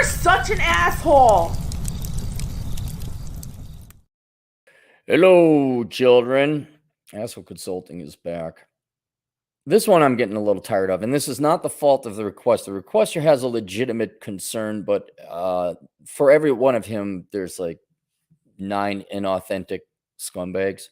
You're such an asshole. Hello, children. Asshole Consulting is back. This one I'm getting a little tired of, and this is not the fault of the requester. The requester has a legitimate concern, but for every one of him, there's like 9 inauthentic scumbags.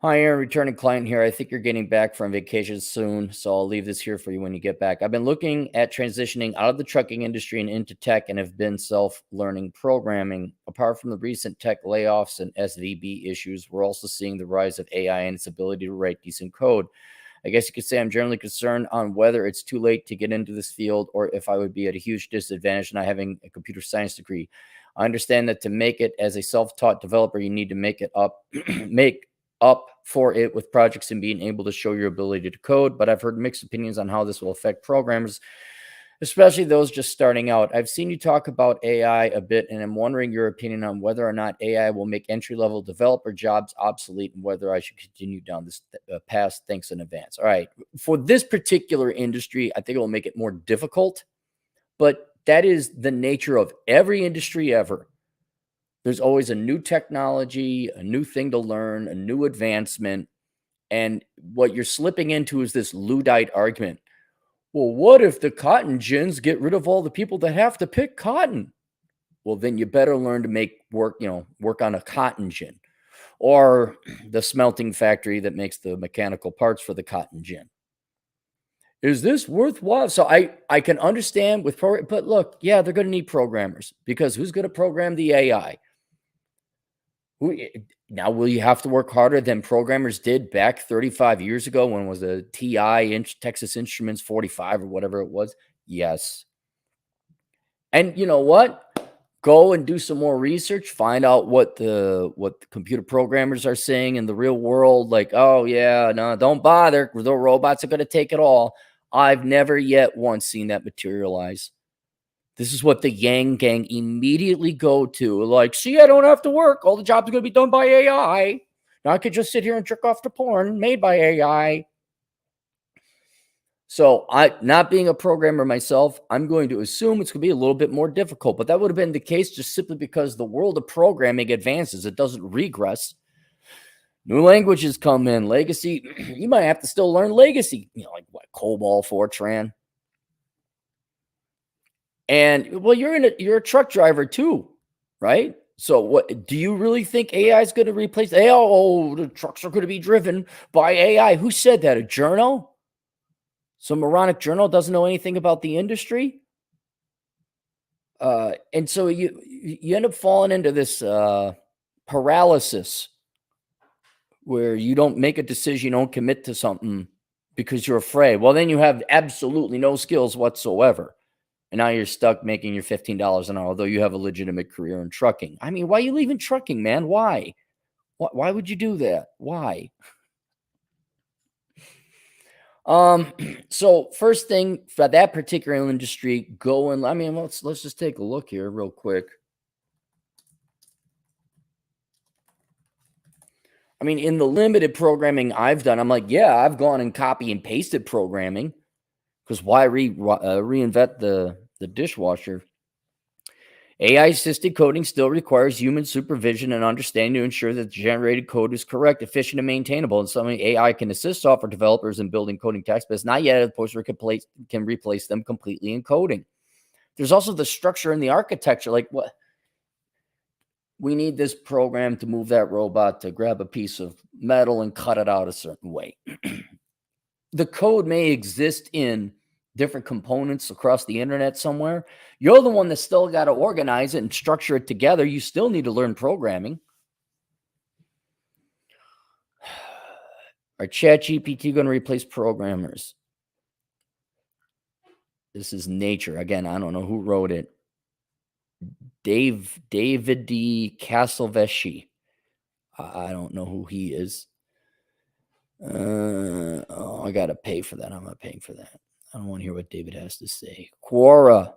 Hi, Aaron, returning client here. I think you're getting back from vacation soon, so I'll leave this here for you when you get back. I've been looking at transitioning out of the trucking industry and into tech and have been self-learning programming. Apart from the recent tech layoffs and SVB issues, we're also seeing the rise of AI and its ability to write decent code. I guess you could say I'm generally concerned on whether it's too late to get into this field or if I would be at a huge disadvantage not having a computer science degree. I understand that to make it as a self-taught developer, you need to make it up, make up for it with projects and being able to show your ability to code. But I've heard mixed opinions on how this will affect programmers, especially those just starting out. I've seen you talk about AI a bit, and I'm wondering your opinion on whether or not AI will make entry-level developer jobs obsolete and whether I should continue down this path. Thanks in advance. All right. For this particular industry, I think it will make it more difficult, but that is the nature of every industry ever. There's always a new technology, a new thing to learn, a new advancement. And what you're slipping into is this Luddite argument. Well, what if the cotton gins get rid of all the people that have to pick cotton? Well, then you better learn to work on a cotton gin or the smelting factory that makes the mechanical parts for the cotton gin. Is this worthwhile? So I can understand but look, yeah, they're going to need programmers because who's going to program the AI? Now, will you have to work harder than programmers did back 35 years ago when it was a TI Texas Instruments 45 or whatever it was? Yes. And you know what? Go and do some more research, find out what the computer programmers are saying in the real world. Like, oh yeah, no, don't bother. The robots are going to take it all. I've never yet once seen that materialize. This is what the Yang Gang immediately go to. Like, see, I don't have to work. All the jobs are going to be done by AI. Now I could just sit here and jerk off to porn made by AI. So not being a programmer myself, I'm going to assume it's going to be a little bit more difficult. But that would have been the case just simply because the world of programming advances. It doesn't regress. New languages come in. Legacy, you might have to still learn Legacy. Like what, COBOL, Fortran. And well, you're a truck driver too, right? So what do you really think AI is going to replace? Oh, the trucks are going to be driven by AI. Who said that? A journo? Some moronic journal doesn't know anything about the industry. And so you end up falling into this paralysis where you don't make a decision, you don't commit to something because you're afraid. Well, then you have absolutely no skills whatsoever. And now you're stuck making your $15 an hour, although you have a legitimate career in trucking. I mean, why are you leaving trucking, man? Why? Why would you do that? Why? So first thing for that particular industry, let's just take a look here real quick. I mean, in the limited programming I've done, I'm like, yeah, I've gone and copy and pasted programming because why reinvent the dishwasher? AI-assisted coding still requires human supervision and understanding to ensure that the generated code is correct, efficient, and maintainable. And something AI can assist software developers in building coding text, but it's not yet at a point where it can replace them completely in coding. There's also the structure and the architecture. Like, what? We need this program to move that robot to grab a piece of metal and cut it out a certain way. The code may exist in different components across the internet somewhere. You're the one that's still got to organize it and structure it together. You still need to learn programming. Are ChatGPT going to replace programmers? This is Nature. Again, I don't know who wrote it. David D. Castelveschi. I don't know who he is. I got to pay for that. I'm not paying for that. I don't want to hear what David has to say. Quora.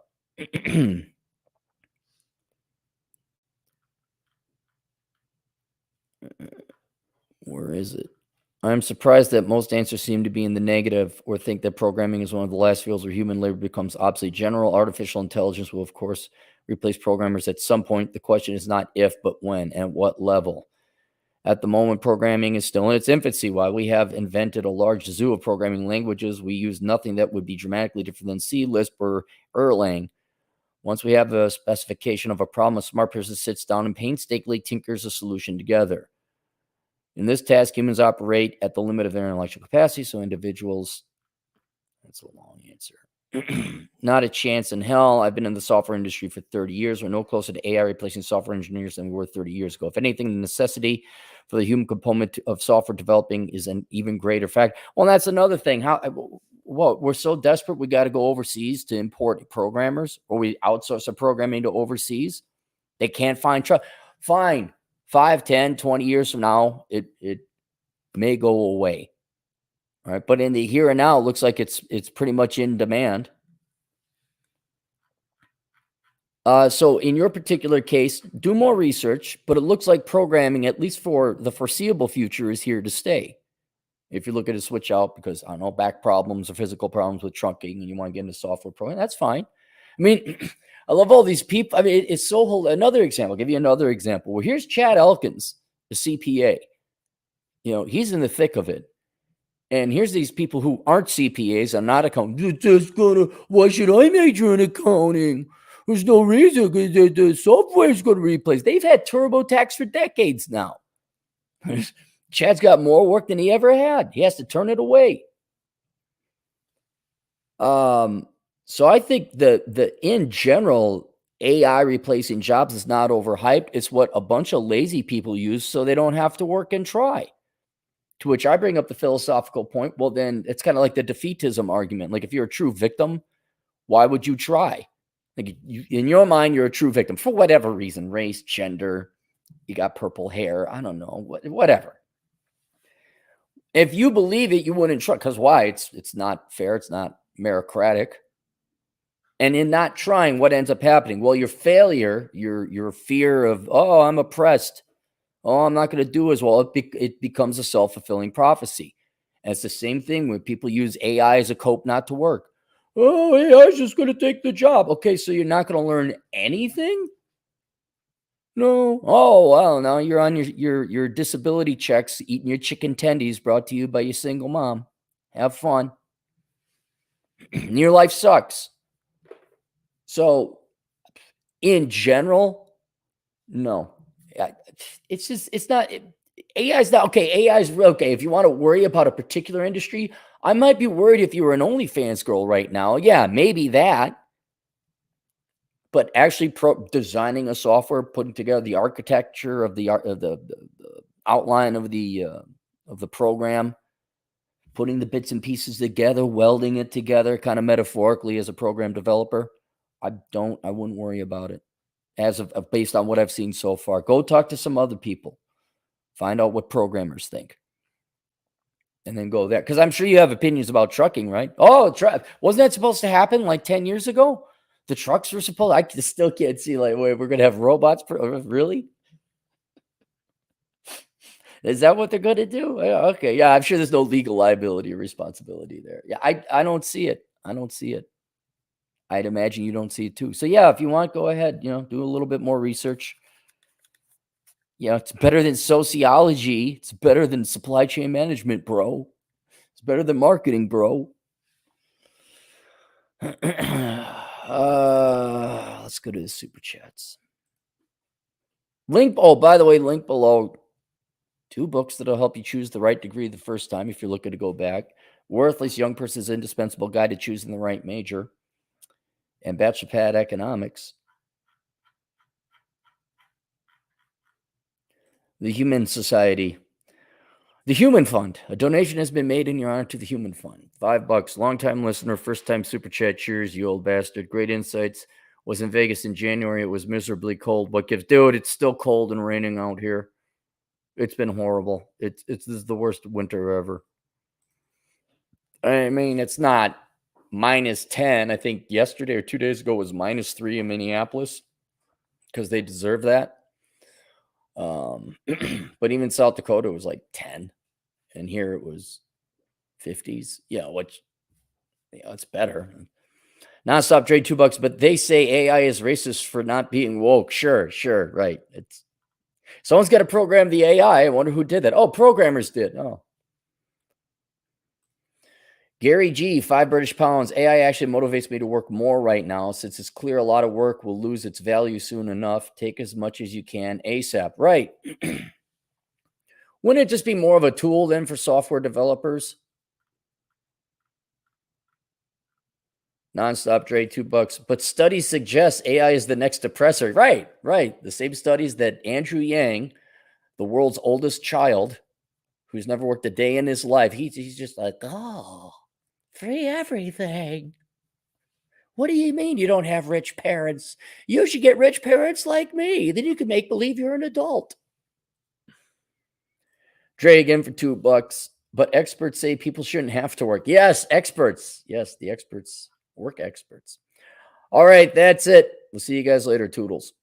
Where is it? I'm surprised that most answers seem to be in the negative or think that programming is one of the last fields where human labor becomes obsolete. General artificial intelligence will, of course, replace programmers at some point. The question is not if, but when and what level. At the moment, programming is still in its infancy. While we have invented a large zoo of programming languages, we use nothing that would be dramatically different than C, Lisp, or Erlang. Once we have a specification of a problem, a smart person sits down and painstakingly tinkers a solution together. In this task, humans operate at the limit of their intellectual capacity, so individuals, that's a long answer. Not a chance in hell. I've been in the software industry for 30 years. We're no closer to AI replacing software engineers than we were 30 years ago. If anything, the necessity for the human component of software developing is an even greater fact. Well, that's another thing. We're so desperate we got to go overseas to import programmers, or we outsource our programming to overseas. They can't find fine. 5, 10, 20 years from now, it may go away. All right. But in the here and now, it looks like it's pretty much in demand. So in your particular case, do more research, but it looks like programming, at least for the foreseeable future, is here to stay. If you're looking to switch out because, I don't know, back problems or physical problems with trunking and you want to get into software programming, that's fine. I mean, I love all these people. I mean, it's so another example. I'll give you another example. Well, here's Chad Elkins, the CPA. You know, he's in the thick of it. And here's these people who aren't CPAs and not accountants. Why should I major in accounting? There's no reason because the software is going to replace. They've had TurboTax for decades now. Chad's got more work than he ever had. He has to turn it away. So I think the in general, AI replacing jobs is not overhyped. It's what a bunch of lazy people use so they don't have to work and try. To which I bring up the philosophical point. Well, then it's kind of like the defeatism argument. Like if you're a true victim, why would you try? Like in your mind, you're a true victim for whatever reason, race, gender, you got purple hair. I don't know, whatever. If you believe it, you wouldn't try. Because why? It's not fair. It's not meritocratic. And in not trying, what ends up happening? Well, your failure, your fear of, oh, I'm oppressed. Oh, I'm not going to do as well. It becomes a self-fulfilling prophecy. And it's the same thing when people use AI as a cope not to work. Oh, AI is just going to take the job. Okay, so you're not going to learn anything? No. Oh, well, now you're on your disability checks, eating your chicken tendies brought to you by your single mom. Have fun. Your life sucks. So, in general, no. It's just, it's not, AI is not, okay, AI is okay. If you want to worry about a particular industry, I might be worried if you were an OnlyFans girl right now. Yeah, maybe that. But actually designing a software, putting together the architecture of the outline of the program, putting the bits and pieces together, welding it together kind of metaphorically as a program developer, I wouldn't worry about it as of based on what I've seen so far. Go talk to some other people. Find out what programmers think. And then go there. Because I'm sure you have opinions about trucking, right? Oh, wasn't that supposed to happen like 10 years ago? The trucks were supposed, I still can't see, like, wait, we're going to have robots? Really? Is that what they're going to do? Okay. Yeah, I'm sure there's no legal liability or responsibility there. Yeah, I don't see it. I don't see it. I'd imagine you don't see it too. So yeah, if you want, go ahead, do a little bit more research. It's better than sociology. It's better than supply chain management, bro. It's better than marketing, bro. Let's go to the super chats. By the way, link below. 2 books that'll help you choose the right degree the first time if you're looking to go back. Worthless Young Person's Indispensable Guide to Choosing the Right Major. And Bachelor Pad Economics. The Human Society. The Human Fund. A donation has been made in your honor to the Human Fund. $5. Long-time listener, first-time super chat. Cheers, you old bastard. Great insights. Was in Vegas in January. It was miserably cold. What gives? Dude, it's still cold and raining out here. It's been horrible. This is the worst winter ever. I mean, it's not -10. I think yesterday or 2 days ago was -3 in Minneapolis because they deserve that. But even South Dakota was like 10. and here it was 50s. Yeah, which it's better. Nonstop trade $2, but they say AI is racist for not being woke. Sure, right. It's someone's got to program the AI. I wonder who did that. Oh, programmers did. Oh. Gary G, 5 British pounds. AI actually motivates me to work more right now since it's clear a lot of work will lose its value soon enough. Take as much as you can ASAP. Right. Wouldn't it just be more of a tool then for software developers? Nonstop trade $2, but studies suggest AI is the next oppressor. Right. The same studies that Andrew Yang, the world's oldest child, who's never worked a day in his life, he's just like, oh, free everything. What do you mean you don't have rich parents? You should get rich parents like me. Then you can make believe you're an adult. Trade again for $2, but experts say people shouldn't have to work. Yes, experts. Yes, the experts. Work experts. All right, that's it. We'll see you guys later, Toodles.